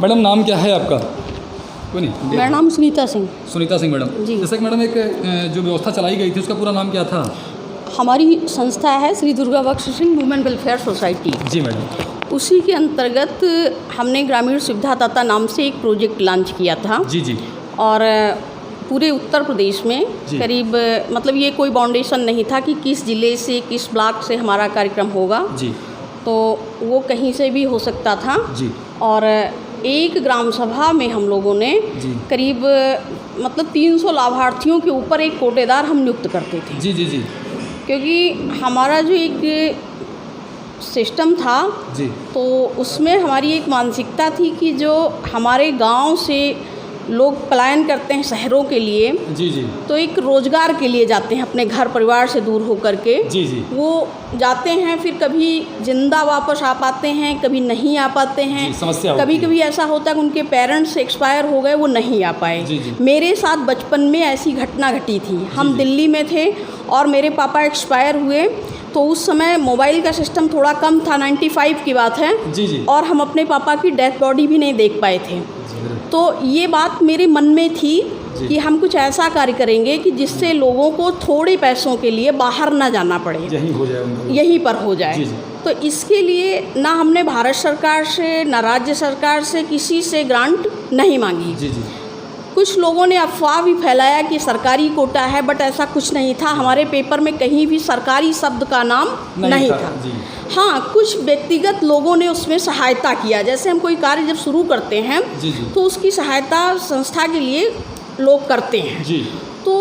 Madam नाम क्या है आपका? कोई नहीं, मेरा नाम सुनीता सिंह। सुनीता सिंह मैडम जी। जैसे कि मैडम एक जो व्यवस्था चलाई गई थी उसका पूरा नाम क्या था? हमारी संस्था है श्री दुर्गा बख्श सिंह वुमेन वेलफेयर सोसाइटी। जी मैडम। उसी के अंतर्गत हमने ग्रामीण सुविधादाता नाम से एक प्रोजेक्ट लॉन्च किया था। जी जी। और पूरे उत्तर प्रदेश में करीब मतलब ये कोई बाउंडेशन नहीं था कि किस ज़िले से किस ब्लॉक से हमारा कार्यक्रम होगा। जी। तो वो कहीं से भी हो सकता था। जी। और एक ग्राम सभा में हम लोगों ने करीब मतलब 300 लाभार्थियों के ऊपर एक कोटेदार हम नियुक्त करते थे। जी जी जी। क्योंकि हमारा जो एक सिस्टम था जी। तो उसमें हमारी एक मानसिकता थी कि जो हमारे गांव से लोग पलायन करते हैं शहरों के लिए, जी जी, तो एक रोज़गार के लिए जाते हैं अपने घर परिवार से दूर होकर के। जी जी। वो जाते हैं, फिर कभी जिंदा वापस आ पाते हैं, कभी नहीं आ पाते हैं। समस्या कभी कभी ऐसा होता है कि उनके पेरेंट्स एक्सपायर हो गए, वो नहीं आ पाए। जी जी। मेरे साथ बचपन में ऐसी घटना घटी थी। हम दिल्ली में थे और मेरे पापा एक्सपायर हुए, तो उस समय मोबाइल का सिस्टम थोड़ा कम था, 95 की बात है। जी जी। और हम अपने पापा की डेथ बॉडी भी नहीं देख पाए थे। तो ये बात मेरे मन में थी कि हम कुछ ऐसा कार्य करेंगे कि जिससे लोगों को थोड़े पैसों के लिए बाहर ना जाना पड़े, यहीं हो जाए उनको। यहीं पर हो जाए। जी जी। तो इसके लिए ना हमने भारत सरकार से ना राज्य सरकार से किसी से ग्रांट नहीं मांगी। जी जी। कुछ लोगों ने अफवाह भी फैलाया कि सरकारी कोटा है, बट ऐसा कुछ नहीं था। हमारे पेपर में कहीं भी सरकारी शब्द का नाम नहीं था। जी। हाँ, कुछ व्यक्तिगत लोगों ने उसमें सहायता किया। जैसे हम कोई कार्य जब शुरू करते हैं जी जी। तो उसकी सहायता संस्था के लिए लोग करते हैं। जी। तो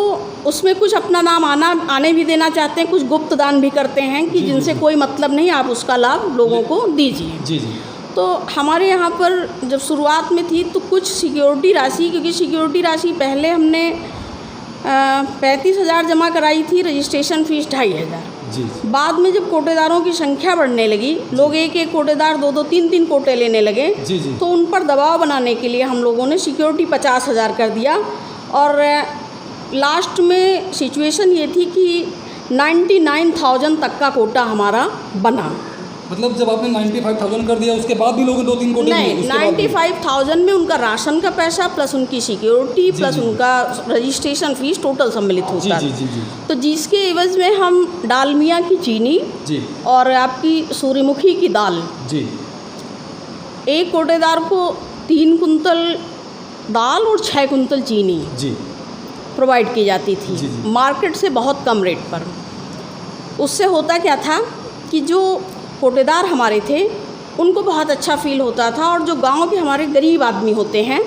उसमें कुछ अपना नाम आने भी देना चाहते हैं, कुछ गुप्त दान भी करते हैं कि जिनसे कोई मतलब नहीं, आप उसका लाभ लोगों को दीजिए। जी जी। तो हमारे यहाँ पर जब शुरुआत में थी तो कुछ सिक्योरिटी राशि, क्योंकि सिक्योरिटी राशि पहले हमने 35,000 जमा कराई थी, रजिस्ट्रेशन फीस 2,500। जी। बाद में जब कोटेदारों की संख्या बढ़ने लगी, लोग एक एक कोटेदार 2-2, 3-3 कोटे लेने लगे। जी जी। तो उन पर दबाव बनाने के लिए हम लोगों ने सिक्योरिटी 50,000 कर दिया। और लास्ट में सिचुएशन ये थी कि 99,000 तक का कोटा हमारा बना। मतलब जब आपने 95,000 कर दिया उसके बाद भी लोगों 2-3 कोटे नहीं, 95,000 में उनका राशन का पैसा प्लस उनकी सिक्योरिटी प्लस उनका रजिस्ट्रेशन फीस टोटल सम्मिलित होता है। जी जी जी। तो जिसके एवज में हम डालमिया की चीनी जी। और आपकी सूर्यमुखी की दाल, जी। एक कोटेदार को 3 कुंतल दाल और 6 कुंतल चीनी जी प्रोवाइड की जाती थी। जी जी। मार्केट से बहुत कम रेट पर। उससे होता क्या था कि जो कोटेदार हमारे थे उनको बहुत अच्छा फील होता था। और जो गांव के हमारे गरीब आदमी होते हैं,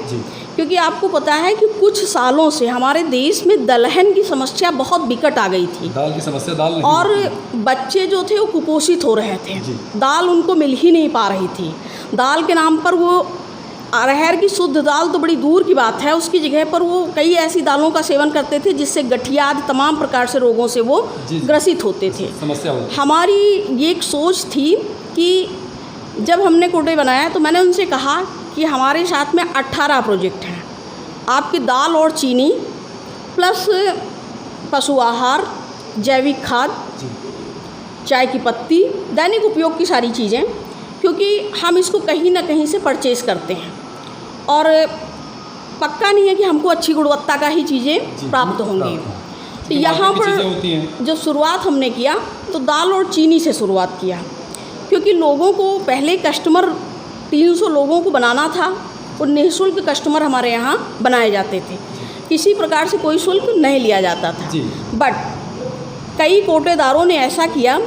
क्योंकि आपको पता है कि कुछ सालों से हमारे देश में दलहन की समस्या बहुत विकट आ गई थी। दाल की समस्या, दाल नहीं और बच्चे जो थे वो कुपोषित हो रहे थे। दाल उनको मिल ही नहीं पा रही थी। दाल के नाम पर वो अरहर की शुद्ध दाल तो बड़ी दूर की बात है, उसकी जगह पर वो कई ऐसी दालों का सेवन करते थे जिससे गठिया आदि तमाम प्रकार से रोगों से वो ग्रसित होते थे। समस्या होती। हमारी ये एक सोच थी कि जब हमने कोटे बनाया तो मैंने उनसे कहा कि हमारे साथ में 18 प्रोजेक्ट हैं। आपकी दाल और चीनी प्लस पशु आहार, जैविक खाद, चाय की पत्ती, दैनिक उपयोग की सारी चीज़ें, क्योंकि हम इसको कहीं ना कहीं से परचेज़ करते हैं और पक्का नहीं है कि हमको अच्छी गुणवत्ता का ही चीज़ें प्राप्त होंगी। तो यहाँ पर जो शुरुआत हमने किया तो दाल और चीनी से शुरुआत किया, क्योंकि लोगों को पहले कस्टमर 300 लोगों को बनाना था और निःशुल्क कस्टमर हमारे यहाँ बनाए जाते थे। किसी प्रकार से कोई शुल्क नहीं लिया जाता था। बट कई कोटेदारों ने ऐसा किया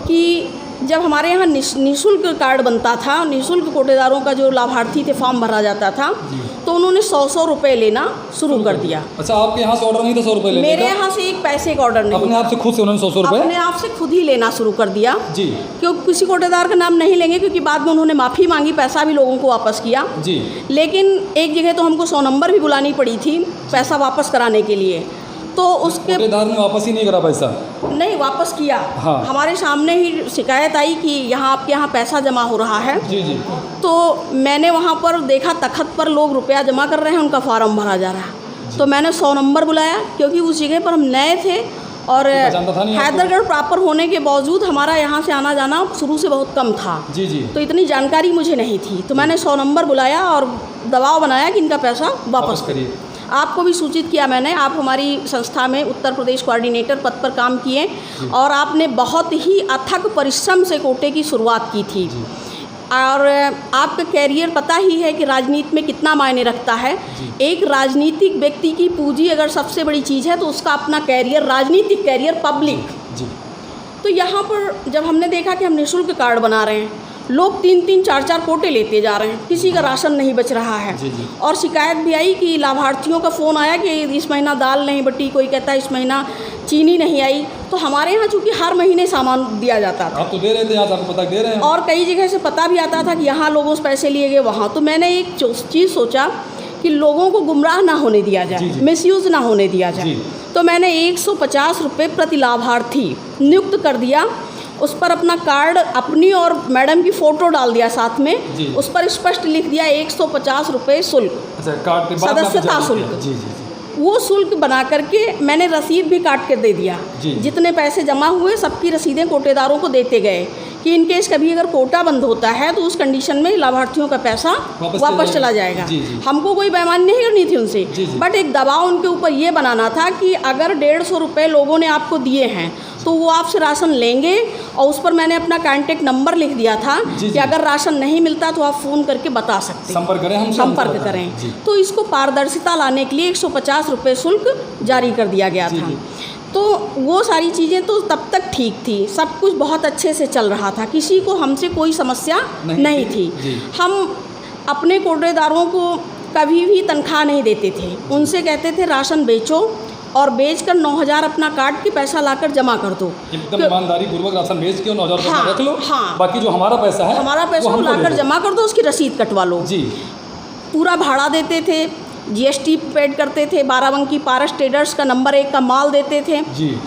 कि जब हमारे यहाँ निःशुल्क कार्ड बनता था, निःशुल्क कोटेदारों का जो लाभार्थी थे फॉर्म भरा जाता था, तो उन्होंने 100 रुपये लेना शुरू कर दिया। अच्छा, आपके यहाँ से ऑर्डर नहीं था 100 रुपये लेने का? मेरे यहाँ से एक पैसे का ऑर्डर नहीं, अपने आप से खुद से उन्होंने 100 रुपये अपने आप से खुद ही लेना शुरू कर दिया। जी। क्योंकि किसी कोटेदार का नाम नहीं लेंगे, क्योंकि बाद में उन्होंने माफ़ी मांगी, पैसा भी लोगों को वापस किया। जी। लेकिन एक जगह तो हमको 100 नंबर भी बुलानी पड़ी थी पैसा वापस कराने के लिए। तो उसके कोटेदार ने वापस ही नहीं करा पैसा? नहीं, वापस किया। हाँ। हमारे सामने ही शिकायत आई कि यहाँ आपके यहाँ पैसा जमा हो रहा है। जी जी। तो मैंने वहाँ पर देखा तखत पर लोग रुपया जमा कर रहे हैं, उनका फार्म भरा जा रहा है। तो मैंने 100 नंबर बुलाया, क्योंकि उस जगह पर हम नए थे और पहचानता था नहीं आपको? हैदरगढ़ प्रॉपर होने के बावजूद हमारा यहाँ से आना जाना शुरू से बहुत कम था। जी जी। तो इतनी जानकारी मुझे नहीं थी, तो मैंने 100 नंबर बुलाया और दबाव बनाया कि इनका पैसा वापस करिए। आपको भी सूचित किया मैंने, आप हमारी संस्था में उत्तर प्रदेश कोऑर्डिनेटर पद पर काम किए और आपने बहुत ही अथक परिश्रम से कोटे की शुरुआत की थी। और आपका कैरियर पता ही है कि राजनीति में कितना मायने रखता है। एक राजनीतिक व्यक्ति की पूंजी अगर सबसे बड़ी चीज़ है तो उसका अपना कैरियर, राजनीतिक कैरियर, पब्लिक। तो यहाँ पर जब हमने देखा कि हम निःशुल्क कार्ड बना रहे हैं, लोग 3-3, 4-4 कोटे लेते जा रहे हैं, किसी का राशन नहीं बच रहा है। और शिकायत भी आई कि लाभार्थियों का फ़ोन आया कि इस महीना दाल नहीं बटी, कोई कहता है इस महीना चीनी नहीं आई। तो हमारे यहाँ चूँकि हर महीने सामान दिया जाता था, आप तो दे रहे थे, आज आपको पता दे रहे हैं, और कई जगह से पता भी आता था कि यहाँ लोगों से पैसे लिए गए वहाँ। तो मैंने एक चीज़ सोचा कि लोगों को गुमराह ना होने दिया जाए, मिसयूज़ ना होने दिया जाए। तो मैंने 150 रुपये प्रति लाभार्थी नियुक्त कर दिया। उस पर अपना कार्ड, अपनी और मैडम की फ़ोटो डाल दिया साथ में, उस पर स्पष्ट लिख दिया 150 रुपये शुल्क, सदस्यता शुल्क। वो शुल्क बना करके मैंने रसीद भी काट कर दे दिया। जितने पैसे जमा हुए सबकी रसीदें कोटेदारों को देते गए कि इनकेस कभी अगर कोटा बंद होता है तो उस कंडीशन में लाभार्थियों का पैसा वापस चला जाएगा। हमको कोई बेईमानी नहीं करनी थी उनसे, बट एक दबाव उनके ऊपर ये बनाना था कि अगर 150 रुपये लोगों ने आपको दिए हैं तो वो आपसे राशन लेंगे। और उस पर मैंने अपना कॉन्टेक्ट नंबर लिख दिया था कि अगर राशन नहीं मिलता तो आप फ़ोन करके बता सकते हैं, संपर्क करें। तो इसको पारदर्शिता लाने के लिए 150 रुपये शुल्क जारी कर दिया गया था। तो वो सारी चीज़ें तो तब तक ठीक थी, सब कुछ बहुत अच्छे से चल रहा था, किसी को हमसे कोई समस्या नहीं थी। हम अपने कोटेदारों को कभी भी तनख्वाह नहीं देते थे, उनसे कहते थे राशन बेचो और बेचकर 9,000 अपना काट के पैसा लाकर जमा कर दो। एकदम ईमानदारी पूर्वक राशन बेच के 9,000 रुपये रख लो। हाँ, बाकी जो हमारा पैसा है, हमारा पैसा वो लाकर जमा कर दो, उसकी रसीद कटवा लो। पूरा भाड़ा देते थे, GST पेड करते थे, बाराबंकी पारस ट्रेडर्स का नंबर 1 का माल देते थे।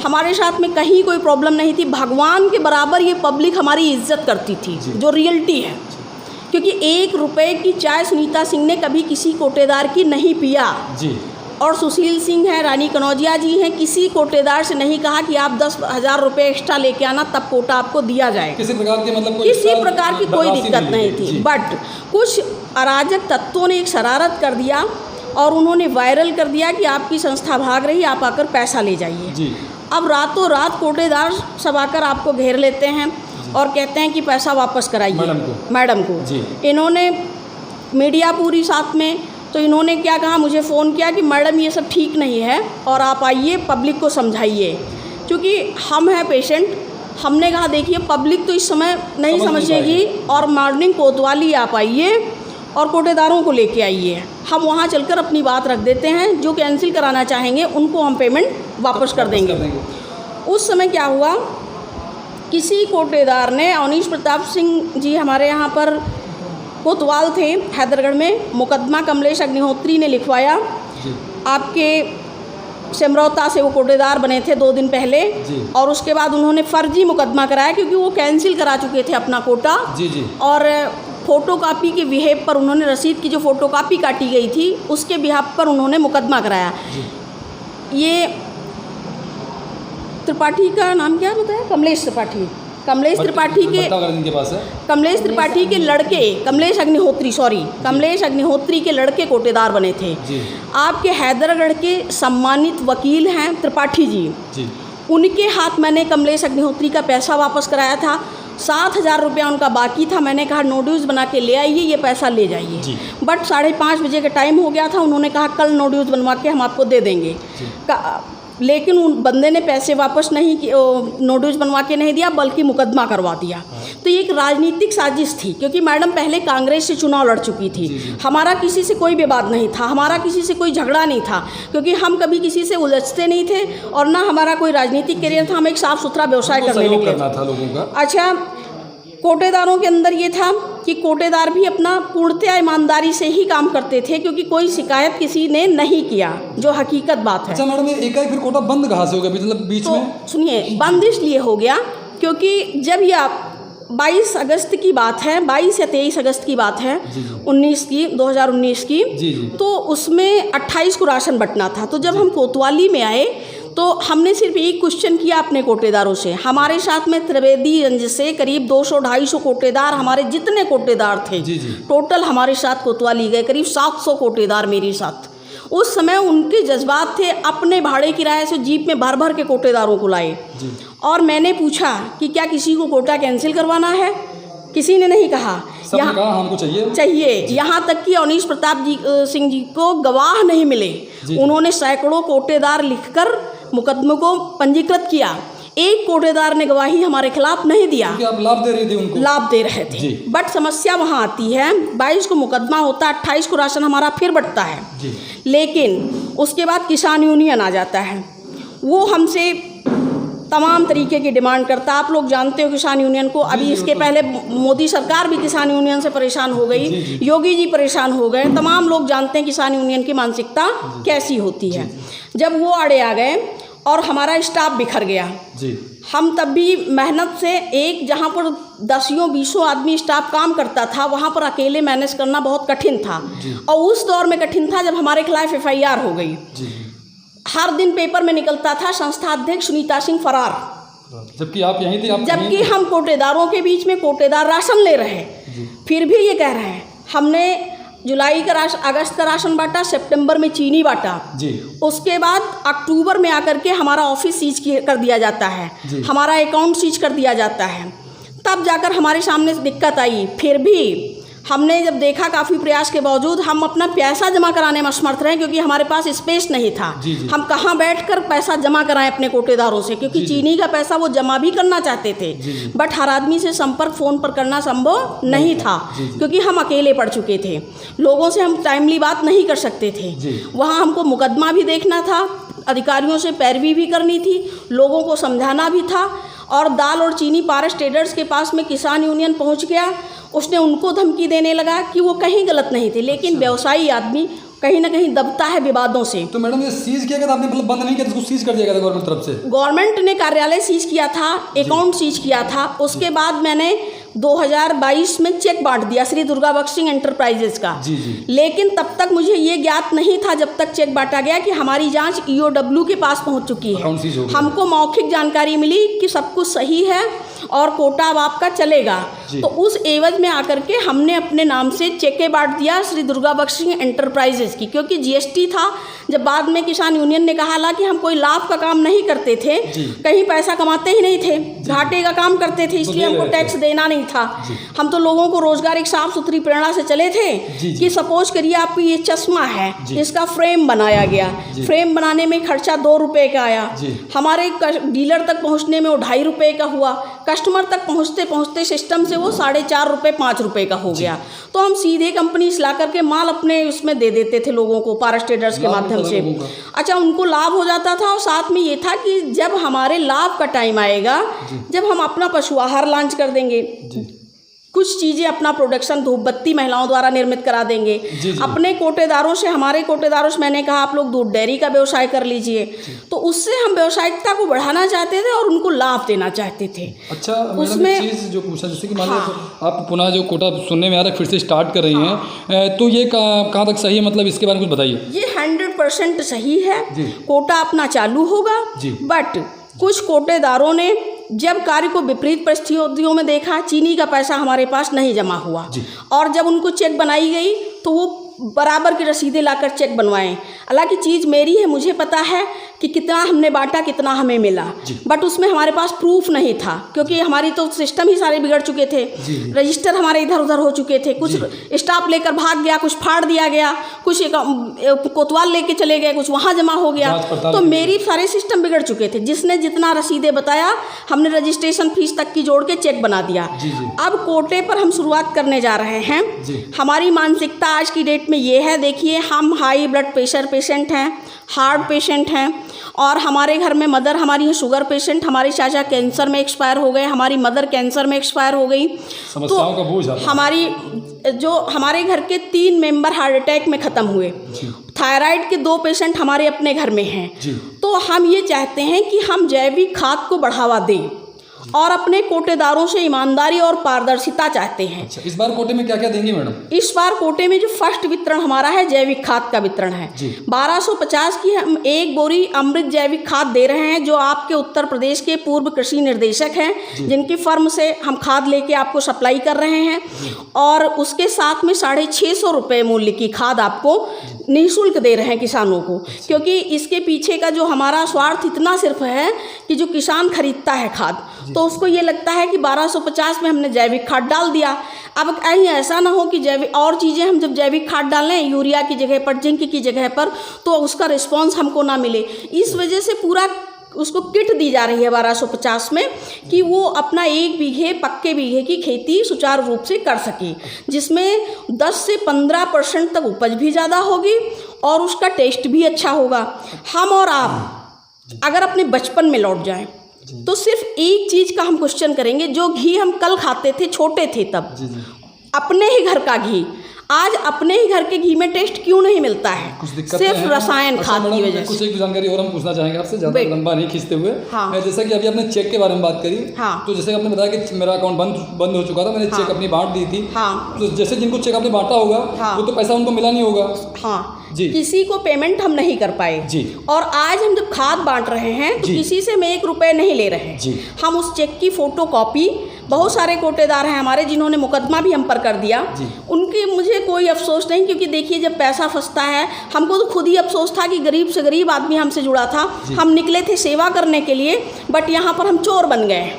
हमारे साथ में कहीं कोई प्रॉब्लम नहीं थी। भगवान के बराबर ये पब्लिक हमारी इज्जत करती थी, जो रियलिटी है। क्योंकि 1 रुपये की चाय सुनीता सिंह ने कभी किसी कोटेदार की नहीं पिया। और सुशील सिंह हैं, रानी कनौजिया जी हैं, किसी कोटेदार से नहीं कहा कि आप 10,000 रुपये एक्स्ट्रा लेके आना तब कोटा आपको दिया जाएगा। किसी प्रकार की किसी प्रकार की कोई दिक्कत नहीं थी। बट कुछ अराजक तत्वों ने एक शरारत कर दिया और उन्होंने वायरल कर दिया कि आपकी संस्था भाग रही, आप आकर पैसा ले जाइए। अब रातों रात कोटेदार सब आकर आपको घेर लेते हैं और कहते हैं कि पैसा वापस कराइए मैडम को। इन्होंने मीडिया पूरी साथ में, तो इन्होंने क्या कहा, मुझे फ़ोन किया कि मैडम ये सब ठीक नहीं है और आप आइए पब्लिक को समझाइए। क्योंकि हम हैं पेशेंट, हमने कहा देखिए पब्लिक तो इस समय नहीं समझेगी और मॉर्निंग कोतवाली आप आइए और कोटेदारों को लेके आइए, हम वहाँ चलकर अपनी बात रख देते हैं। जो कैंसिल कराना चाहेंगे उनको हम पेमेंट वापस कर देंगे। उस समय क्या हुआ, किसी कोटेदार ने, अवनीश प्रताप सिंह जी हमारे यहाँ पर कोतवाल थे हैदरगढ़ में, मुकदमा कमलेश अग्निहोत्री ने लिखवाया। आपके सिमरौता से वो कोटेदार बने थे 2 दिन पहले, और उसके बाद उन्होंने फर्जी मुकदमा कराया क्योंकि वो कैंसिल करा चुके थे अपना कोटा। और फ़ोटोकॉपी के विहेप पर उन्होंने, रसीद की जो फ़ोटोकॉपी काटी गई थी उसके बिहाफ पर उन्होंने मुकदमा कराया। ये त्रिपाठी का नाम क्या बताया, कमलेश त्रिपाठी। कमलेश त्रिपाठी के लड़के, कमलेश अग्निहोत्री के लड़के कोटेदार बने थे। आपके हैदरगढ़ के सम्मानित वकील हैं त्रिपाठी जी, उनके हाथ मैंने कमलेश अग्निहोत्री का पैसा वापस कराया था। 7,000 रुपया उनका बाकी था। मैंने कहा नो ड्यूज़ बना के ले आइए, ये पैसा ले जाइए। बट 5:30 बजे का टाइम हो गया था, उन्होंने कहा कल नो ड्यूज़ बनवा के हम आपको दे देंगे। लेकिन उन बंदे ने पैसे वापस नहीं, नो ड्यूज़ बनवा के नहीं दिया बल्कि मुकदमा करवा दिया। तो ये एक राजनीतिक साजिश थी, क्योंकि मैडम पहले कांग्रेस से चुनाव लड़ चुकी थी। हमारा किसी से कोई विवाद नहीं था, हमारा किसी से कोई झगड़ा नहीं था, क्योंकि हम कभी किसी से उलझते नहीं थे और ना हमारा कोई राजनीतिक करियर था। हम एक साफ़ सुथरा व्यवसाय करने निकले थे। अच्छा, कोटेदारों के अंदर ये था कि कोटेदार भी अपना पूर्णतः ईमानदारी से ही काम करते थे, क्योंकि कोई शिकायत किसी ने नहीं किया, जो हकीकत बात है। अच्छा मैडम, एकाएक फिर कोटा बंद कहाँ से हो गया, मतलब बीच में? सुनिए, बंद इसलिए हो गया क्योंकि जब ये 22 अगस्त की बात है, 22 या 23 अगस्त की बात है 2019 की, तो उसमें 28 को राशन बंटना था। तो जब हम कोतवाली में आए तो हमने सिर्फ एक क्वेश्चन किया अपने कोटेदारों से। हमारे साथ में त्रिवेदीगंज से करीब 200-250 कोटेदार, हमारे जितने कोटेदार थे टोटल हमारे साथ कोतवाली गए, करीब 700 कोटेदार मेरे साथ। उस समय उनके जज्बात थे, अपने भाड़े किराए से जीप में भर भर के कोटेदारों को लाए। और मैंने पूछा कि क्या किसी को कोटा कैंसिल करवाना है? किसी ने नहीं कहा। सबने कहा हमको चाहिए। यहाँ तक कि अवनीश प्रताप सिंह जी को गवाह नहीं मिले। उन्होंने सैकड़ों कोटेदार लिखकर मुकदमे को पंजीकृत किया। एक कोटेदार ने गवाही हमारे खिलाफ नहीं दिया। आप लाभ दे रहे थे उनको? लाभ दे रहे थे। बट समस्या वहाँ आती है, 22 को मुकदमा होता है, 28 को राशन हमारा फिर बढ़ता है। लेकिन उसके बाद किसान यूनियन आ जाता है, वो हमसे तमाम तरीके की डिमांड करता। आप लोग जानते हो किसान यूनियन को। अभी इसके पहले मोदी सरकार भी किसान यूनियन से परेशान हो गई, योगी जी परेशान हो गए। तमाम लोग जानते हैं किसान यूनियन की मानसिकता कैसी होती है। जब वो आड़े आ गए और हमारा स्टाफ बिखर गया, हम तब भी मेहनत से एक जहाँ पर 10-20 आदमी स्टाफ काम करता था, वहाँ पर अकेले मैनेज करना बहुत कठिन था। और उस दौर में कठिन था जब हमारे खिलाफ FIR हो गई। हर दिन पेपर में निकलता था संस्था अध्यक्ष सुनीता सिंह फरार, जबकि आप यहीं थे। जबकि हम कोटेदारों के बीच में कोटेदार राशन ले रहे, फिर भी ये कह रहे हैं हमने जुलाई का अगस्त का राशन बांटा, सितंबर में चीनी बांटा, उसके बाद अक्टूबर में आकर के हमारा ऑफिस सीज कर दिया जाता है, हमारा अकाउंट सीज कर दिया जाता है। तब जाकर हमारे सामने दिक्कत आई। फिर भी हमने जब देखा काफ़ी प्रयास के बावजूद हम अपना पैसा जमा कराने में असमर्थ रहे, क्योंकि हमारे पास स्पेस नहीं था। हम कहाँ बैठकर पैसा जमा कराएं अपने कोटेदारों से, क्योंकि चीनी का पैसा वो जमा भी करना चाहते थे, बट हर आदमी से संपर्क फ़ोन पर करना संभव नहीं था, क्योंकि हम अकेले पड़ चुके थे। लोगों से हम टाइमली बात नहीं कर सकते थे। वहाँ हमको मुकदमा भी देखना था, अधिकारियों से पैरवी भी करनी थी, लोगों को समझाना भी था। और दाल और चीनी पारस ट्रेडर्स के पास में किसान यूनियन पहुंच गया, उसने उनको धमकी देने लगा कि वो कहीं गलत नहीं थे। लेकिन व्यवसायी आदमी कहीं ना कहीं दबता है विवादों से। तो मैडम ये सीज किया गया था आपने, मतलब बंद नहीं किया, इसको सीज कर दिया गया था गवर्नमेंट तरफ से? गवर्नमेंट ने कार्यालय सीज किया था, अकाउंट सीज किया था। उसके बाद मैंने 2022 में चेक बांट दिया श्री दुर्गा बख्शिंग एंटरप्राइजेज का। लेकिन तब तक मुझे ये ज्ञात नहीं था, जब तक चेक बांटा गया, कि हमारी जांच EOW के पास पहुंच चुकी है। हमको मौखिक जानकारी मिली कि सब कुछ सही है और कोटा अब आपका चलेगा। तो उस एवज में आकर के हमने अपने नाम से चेक बांट दिया श्री दुर्गा बख्शिंग एंटरप्राइजेज की, क्योंकि GST था। जब बाद में किसान यूनियन ने कहा ला कि हम कोई लाभ का काम नहीं करते थे, कहीं पैसा कमाते ही नहीं थे, घाटे का काम करते थे, इसलिए हमको टैक्स देना नहीं था। हम तो लोगों को रोजगार एक साफ सुथरी प्रेरणा से चले थे कि सपोज करिए आपकी ये चश्मा है, इसका फ्रेम बनाया गया, फ्रेम बनाने में खर्चा 2 रुपये का आया, हमारे डीलर तक पहुंचने में वो 2.5 रुपये का हुआ, कस्टमर तक पहुंचते पहुंचते सिस्टम से वो 4.5 रुपये 5 रुपये का हो गया। तो हम सीधे कंपनी ला करके माल अपने उसमें दे देते थे लोगों को, पारस ट्रेडर्स के माध्यम से। अच्छा, उनको लाभ हो जाता था। और साथ में ये था कि जब हमारे लाभ का टाइम आएगा, जब हम अपना पशु आहार लॉन्च कर देंगे, कुछ चीज़ें अपना प्रोडक्शन धूपबत्ती महिलाओं द्वारा निर्मित करा देंगे। अपने कोटेदारों से, हमारे कोटेदारों से मैंने कहा आप लोग दूध डेयरी का व्यवसाय कर लीजिए। तो उससे हम व्यावसायिकता को बढ़ाना चाहते थे और उनको लाभ देना चाहते थे। अच्छा, उसमें चीज़ जो पूछा, जैसे कि मान लो आप पुनः जो कोटा सुनने में आ रहा है फिर से स्टार्ट कर रही हैं, तो ये कहाँ तक सही है, मतलब इसके बारे में कुछ बताइए। ये 100% सही है, कोटा अपना चालू होगा। बट कुछ कोटेदारों ने जब कार्य को विपरीत परिस्थितियों में देखा, चीनी का पैसा हमारे पास नहीं जमा हुआ, और जब उनको चेक बनाई गई तो वो बराबर की रसीदें लाकर चेक बनवाएं। हालांकि चीज़ मेरी है, मुझे पता है कि कितना हमने बांटा, कितना हमें मिला, बट उसमें हमारे पास प्रूफ नहीं था, क्योंकि हमारी तो सिस्टम ही सारे बिगड़ चुके थे, रजिस्टर हमारे इधर उधर हो चुके थे, कुछ स्टाफ लेकर भाग गया, कुछ फाड़ दिया गया, कुछ कोतवाल लेके चले गए, कुछ वहाँ जमा हो गया। तो मेरी सारे सिस्टम बिगड़ चुके थे। जिसने जितना रसीदें बताया, हमने रजिस्ट्रेशन फीस तक की जोड़ के चेक बना दिया। अब कोटे पर हम शुरुआत करने जा रहे हैं। हमारी मानसिकता आज की डेट में ये है, देखिए हम हाई ब्लड प्रेशर पेशेंट हैं, हार्ट पेशेंट हैं, और हमारे घर में मदर हमारी है शुगर पेशेंट, हमारे चाचा कैंसर में एक्सपायर हो गए, हमारी मदर कैंसर में एक्सपायर हो गई। तो हमारे घर के 3 मेंबर हार्ट अटैक में ख़त्म हुए, थायराइड के 2 पेशेंट हमारे अपने घर में हैं। तो हम ये चाहते हैं कि हम जैविक खाद को बढ़ावा दें, और अपने कोटेदारों से ईमानदारी और पारदर्शिता चाहते हैं। अच्छा, इस बार कोटे में क्या क्या देंगी मैडम? इस बार कोटे में जो फर्स्ट वितरण हमारा है जैविक खाद का वितरण है। 1250 की हम 1 बोरी अमृत जैविक खाद दे रहे हैं, जो आपके उत्तर प्रदेश के पूर्व कृषि निर्देशक हैं, जिनकी फर्म से हम खाद लेके आपको सप्लाई कर रहे हैं। और उसके साथ में 650 रुपये मूल्य की खाद आपको निःशुल्क दे रहे हैं किसानों को, क्योंकि इसके पीछे का जो हमारा स्वार्थ इतना सिर्फ है कि जो किसान खरीदता है खाद, तो उसको ये लगता है कि 1250 में हमने जैविक खाद डाल दिया। अब कहीं ऐसा ना हो कि जैविक और चीज़ें हम जब जैविक खाद डालें यूरिया की जगह पर, जिंक की जगह पर, तो उसका रिस्पॉन्स हमको ना मिले। इस वजह से पूरा उसको किट दी जा रही है 1250 में, कि वो अपना 1 बीघे पक्के बीघे की खेती सुचारू रूप से कर सके, जिसमें 10 से 15% तक उपज भी ज़्यादा होगी और उसका टेस्ट भी अच्छा होगा। हम और आप अगर अपने बचपन में लौट जाएं तो सिर्फ एक चीज़ का हम क्वेश्चन करेंगे, जो घी हम कल खाते थे, छोटे थे तब, अपने ही घर का घी, आज अपने ही घर के घी में टेस्ट क्यों नहीं मिलता है? सिर्फ रसायन खाद की वजह से। कुछ एक जानकारी और हम पूछना चाहेंगे आपसे, ज़्यादा लंबा नहीं खींचते हुए। हाँ। जैसा कि अभी आपने चेक के बारे में बात करी, हाँ। तो जैसे आपने बताया कि मेरा अकाउंट बंद हो चुका था, मैंने चेक अपनी बांट दी थी। हाँ। तो जैसे जिनको चेक आपने बांटा होगा, वो तो पैसा उनको मिला नहीं होगा। हाँ जी। किसी को पेमेंट हम नहीं कर पाए जी। और आज हम जब खाद बांट रहे हैं तो किसी से मैं 1 रुपये नहीं ले रहे हैं। हम उस चेक की फोटो कॉपी, बहुत सारे कोटेदार हैं हमारे जिन्होंने मुकदमा भी हम पर कर दिया, उनके मुझे कोई अफसोस नहीं, क्योंकि देखिए जब पैसा फंसता है, हमको तो खुद ही अफसोस था कि गरीब से गरीब आदमी हमसे जुड़ा था, हम निकले थे सेवा करने के लिए, बट यहाँ पर हम चोर बन गए।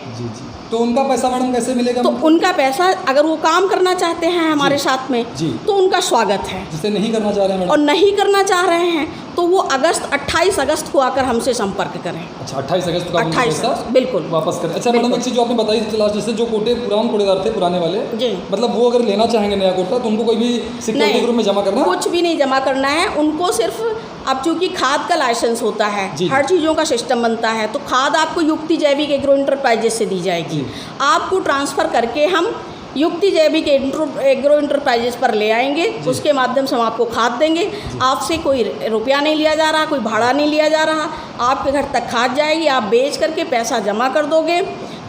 तो उनका पैसा मैडम कैसे मिलेगा? तो उनका पैसा, अगर वो काम करना चाहते हैं हमारे साथ में, तो उनका स्वागत है। जिसे नहीं करना चाह रहे हैं मैडम, और नहीं करना चाह रहे हैं तो वो 28 अगस्त को आकर हमसे संपर्क करें। अच्छा, 28 अगस्त को 28 अगस्त बिल्कुल वापस करें। अच्छा मैडम, एक चीज़ जो आपने बताई लास्ट, जैसे जो पुराने कोटेदार थे, पुराने वाले, मतलब वो अगर लेना चाहेंगे नया कोटा, तो उनको कोई भी सिक्योरिटी ग्रुप में जमा करना? कुछ भी नहीं जमा करना है उनको। सिर्फ अब चूंकि खाद का लाइसेंस होता है, हर चीज़ों का सिस्टम बनता है, तो खाद आपको युक्ति जैविक एग्रो इंटरप्राइजेस से दी जाएगी। आपको ट्रांसफ़र करके हम युक्ति जैविक एग्रो इंटरप्राइजेस पर ले आएंगे, उसके माध्यम से हम आपको खाद देंगे। आपसे कोई रुपया नहीं लिया जा रहा, कोई भाड़ा नहीं लिया जा रहा, आपके घर तक खाद जाएगी, आप बेच करके पैसा जमा कर दोगे।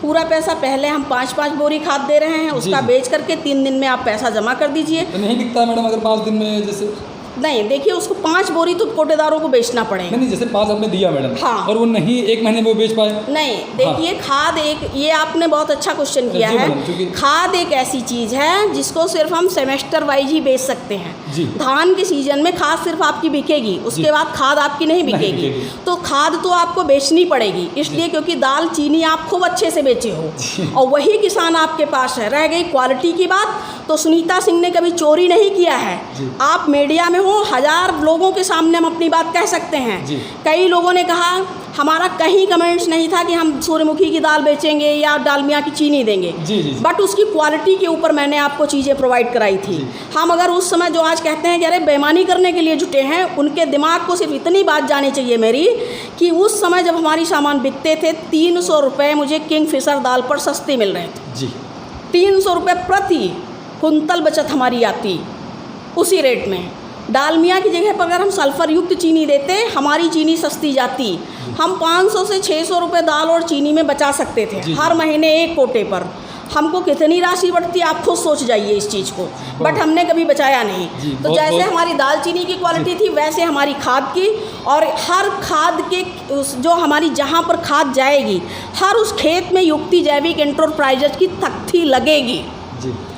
पूरा पैसा पहले हम 5-5 बोरी खाद दे रहे हैं, उसका बेच करके 3 दिन में आप पैसा जमा कर दीजिए। तो नहीं बिकता मैडम अगर 5 दिन में? जैसे नहीं, देखिए उसको 5 बोरी तो कोटेदारों को बेचना पड़ेगा। नहीं, जैसे 5 आपने दिया मैडम, हाँ। और वो नहीं 1 महीने में वो बेच पाए? नहीं, देखिए खाद ये आपने बहुत अच्छा क्वेश्चन किया है। खाद एक ऐसी चीज़ है जिसको सिर्फ हम सेमेस्टर वाइज ही बेच सकते हैं। धान के सीजन में खाद सिर्फ आपकी बिकेगी, उसके बाद खाद आपकी नहीं बिकेगी। तो खाद तो आपको बेचनी पड़ेगी, इसलिए क्योंकि दाल चीनी आप खूब अच्छे से बेचे हो और वही किसान आपके पास है। रह गई क्वालिटी की बात, तो सुनीता सिंह ने कभी चोरी नहीं किया है। आप मीडिया में हो, 1000 लोगों के सामने हम अपनी बात कह सकते हैं। कई लोगों ने कहा, हमारा कहीं कमेंट्स नहीं था कि हम सूर्यमुखी की दाल बेचेंगे या डालमिया की चीनी देंगे, बट उसकी क्वालिटी के ऊपर मैंने आपको चीज़ें प्रोवाइड कराई थी। हम अगर उस समय जो आज कहते हैं कि अरे बेईमानी करने के लिए जुटे हैं, उनके दिमाग को सिर्फ इतनी बात जानी चाहिए मेरी कि उस समय जब हमारी सामान बिकते थे 300 रुपये मुझे किंगफिशर दाल पर सस्ते मिल रहे थे। 300 रुपये प्रति कुंतल बचत हमारी आती उसी रेट में। डालमिया की जगह पर अगर हम सल्फर युक्त चीनी देते, हमारी चीनी सस्ती जाती। हम 500 से 600 रुपये दाल और चीनी में बचा सकते थे हर महीने एक कोटे पर। हमको कितनी राशि बढ़ती आप खुद सोच जाइए इस चीज़ को, बट हमने कभी बचाया नहीं। तो जैसे हमारी दाल चीनी की क्वालिटी थी, वैसे हमारी खाद की, और हर खाद के जो हमारी जहाँ पर खाद जाएगी, हर उस खेत में युक्ति जैविक एंटरप्राइजेज की तख्ती लगेगी।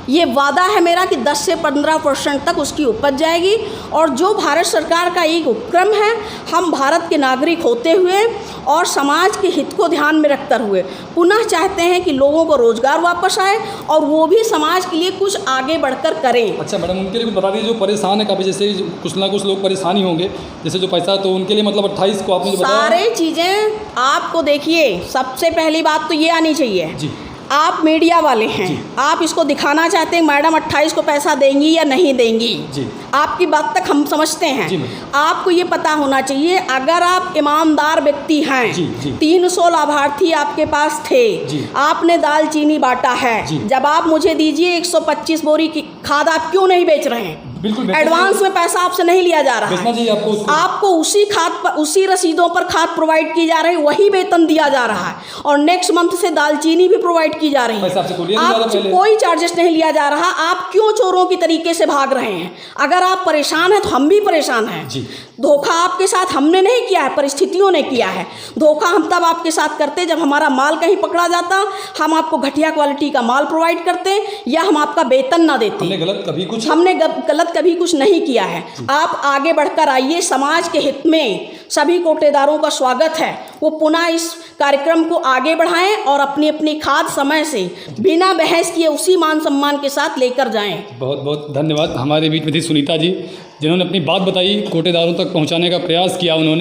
ये वादा है मेरा कि 10 से 15% तक उसकी उपज जाएगी। और जो भारत सरकार का एक उपक्रम है, हम भारत के नागरिक होते हुए और समाज के हित को ध्यान में रखते हुए पुनः चाहते हैं कि लोगों को रोजगार वापस आए और वो भी समाज के लिए कुछ आगे बढ़कर करें। अच्छा मैडम, उनके लिए कुछ बता दीजिए जो परेशान है काफ़ी, जैसे कुछ ना कुछ लोग परेशानी होंगे, जैसे जो पैसा, तो उनके लिए मतलब 28 को आपने जो बताया सारे चीज़ें आपको, देखिए सबसे पहली बात तो ये आनी चाहिए, आप मीडिया वाले हैं, आप इसको दिखाना चाहते हैं मैडम 28 को पैसा देंगी या नहीं देंगी, आपकी बात तक हम समझते हैं। आपको ये पता होना चाहिए, अगर आप ईमानदार व्यक्ति हैं, 300 लाभार्थी आपके पास थे, आपने दाल चीनी बांटा है, जब आप मुझे दीजिए 125 बोरी की खाद आप क्यों नहीं बेच रहे हैं? बिल्कुल एडवांस में पैसा आपसे नहीं लिया जा रहा कृष्णा है। जी आपको उसी खाद पर, उसी रसीदों पर खाद प्रोवाइड की जा रही है, वही वेतन दिया जा रहा है, और नेक्स्ट मंथ से दालचीनी भी प्रोवाइड की जा रही है। पैसा आपसे कोई लिया नहीं जा रहा पहले। कोई चार्जेस नहीं लिया जा रहा। आप क्यों चोरों की तरीके से भाग रहे हैं? अगर आप परेशान हैं तो हम भी परेशान हैं जी। धोखा आपके साथ हमने नहीं किया है, परिस्थितियों ने किया है। धोखा हम तब आपके साथ करते जब हमारा माल कहीं पकड़ा जाता, हम आपको घटिया क्वालिटी का माल प्रोवाइड करते, या हम आपका वेतन ना देते। हमने गलत कभी कुछ नहीं किया है। आप आगे बढ़कर आइए, समाज के हित में सभी कोटेदारों का स्वागत है। वो पुनः इस कार्यक्रम को आगे बढ़ाएं और अपनी अपनी खाद समय से बिना बहस किए उसी मान सम्मान के साथ लेकर जाएं। बहुत बहुत धन्यवाद। हमारे बीच में थी सुनीता जी, जिन्होंने अपनी बात बताई, कोटेदारों तक पहुंचाने का प्रयास किया उन्होंने।